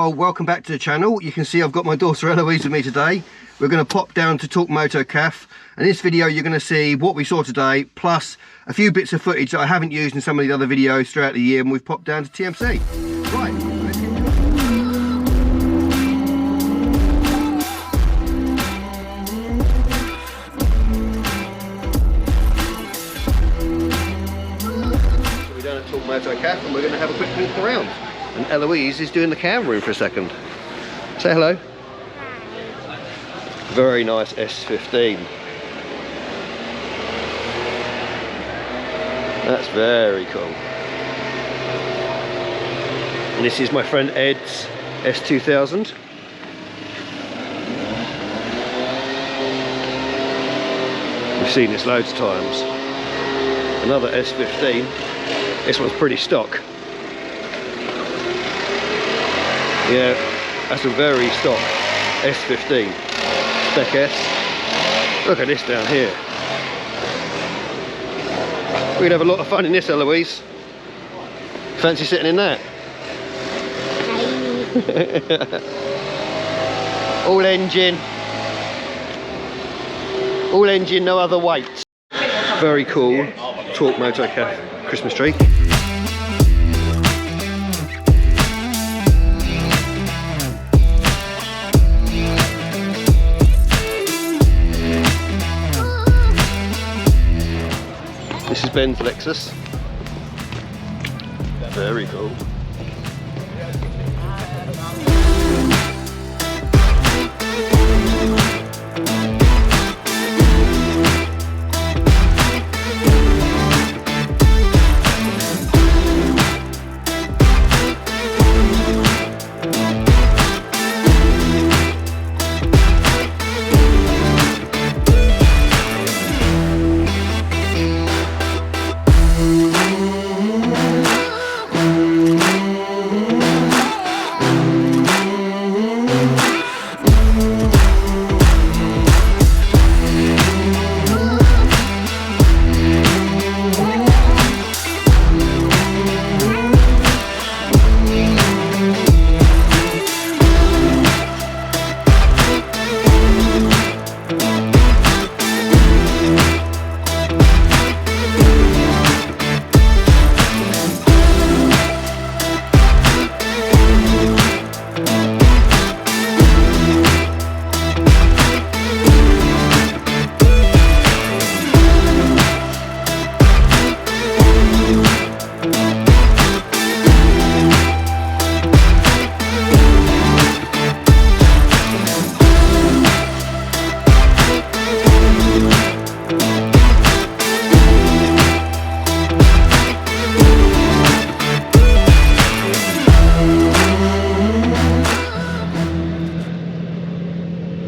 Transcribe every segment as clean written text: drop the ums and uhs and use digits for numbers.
Well, welcome back to the channel. You can see I've got my daughter Eloise with me today. We're going to pop down to Torque Moto Cafe, and in this video you're going to see what we saw today, plus a few bits of footage that I haven't used in some of the other videos throughout the year, and we've popped down to TMC. Right, let's get going. So we're down at Torque Moto Cafe, and we're going to have a quick walk around. And Eloise is doing the camera room for a second. Say hello. Hi. Very nice S15. That's very cool. And this is my friend Ed's S2000. We've seen this loads of times. Another S15. This one's pretty stock. Yeah, that's a very stock S15 Spec S. Look at this down here. We're gonna have a lot of fun in this, Eloise. Fancy sitting in that? All engine. All engine, no other weight. Very cool Torque Moto Cafe Christmas tree. This is Ben's Lexus. Very cool.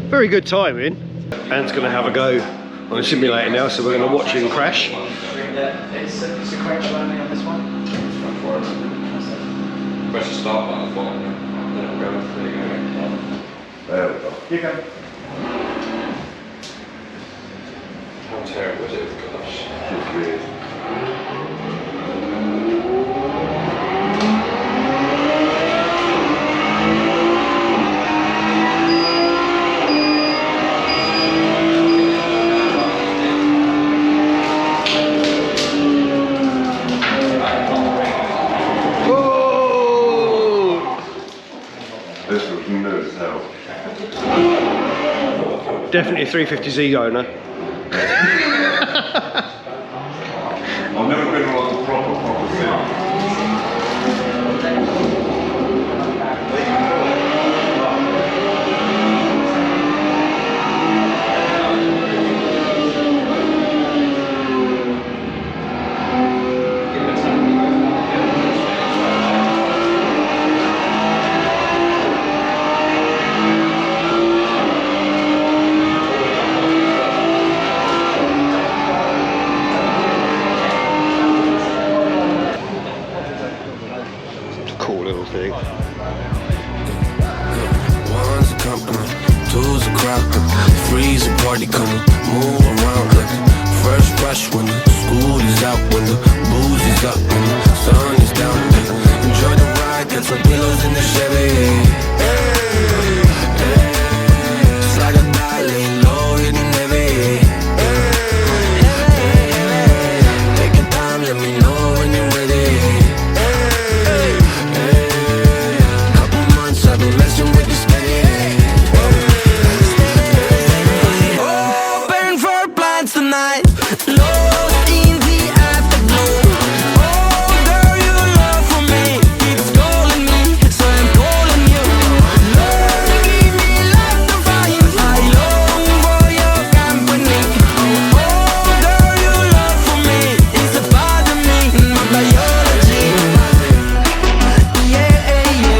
Very good timing. Anne's going to have a go on the simulator now, so we're going to watch him crash. It's sequential only on this one. Press the start button at the bottom, then it'll go. There we go. You go. How terrible is it? Gosh, it's weird. This was new as hell. Definitely a 350Z owner. I've never been on like a proper sim. Cool little thing. One's a company, two's a crowd, three's a party coming, move around like fresh when the school is out, when the booze is up, when the sun is down. Enjoy the ride. Get some pillows in the Chevy. Just like a dial, laying low, hitting heavy. Take your time, let me know when you're ready. Couple months I've been messing with this steady. Open for plans tonight. Lost in the afterglow. Oh, girl, your love for me keeps calling me, so I'm calling you. Lord, give me life to find. I long for your company. Oh, girl, your love for me is a part of me, my biology. Yeah, yeah,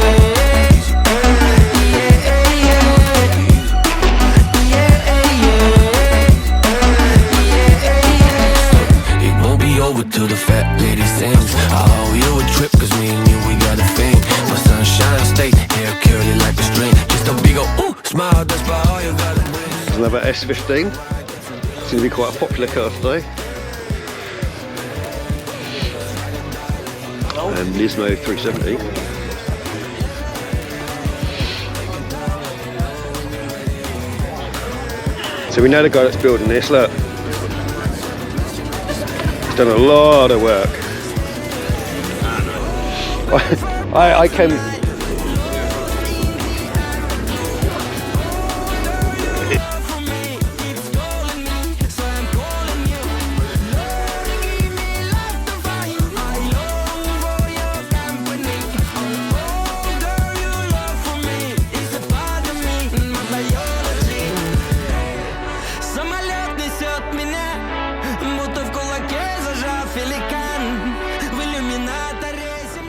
it won't be over till the fat lady sings. I owe you a trip, cause me and you, we got a thing. My sunshine, I stay hair curly like a string. Just a big ol' ooh, smile, that's about all you gotta bring. There's another S15. It's going to be quite a popular car today. And Nismo 370. So we know the guy that's building this, look. He's done a lot of work. I came...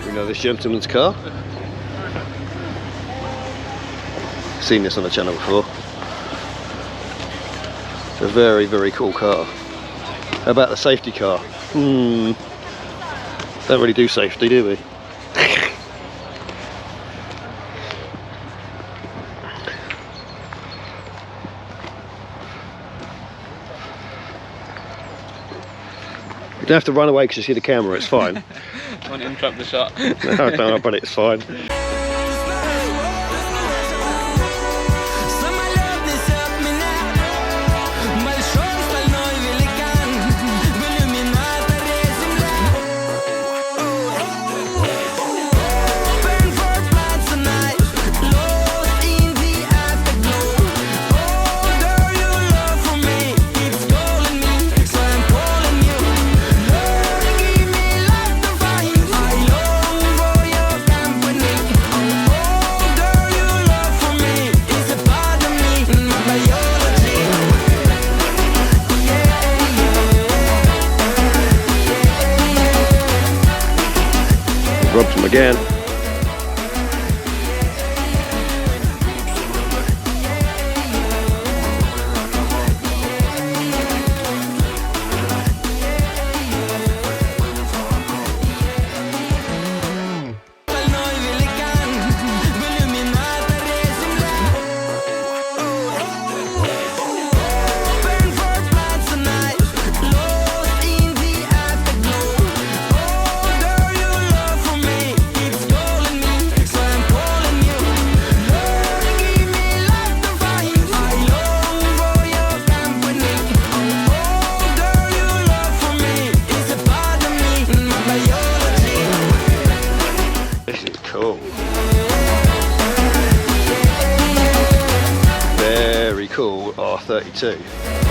We know this gentleman's car. Seen this on the channel before. It's a very, very cool car. How about the safety car? Don't really do safety, do we? You don't have to run away because you see the camera, it's fine. I want to interrupt the shot. No, don't worry about it, it's fine. Robbed him again. Cool. Very cool R32.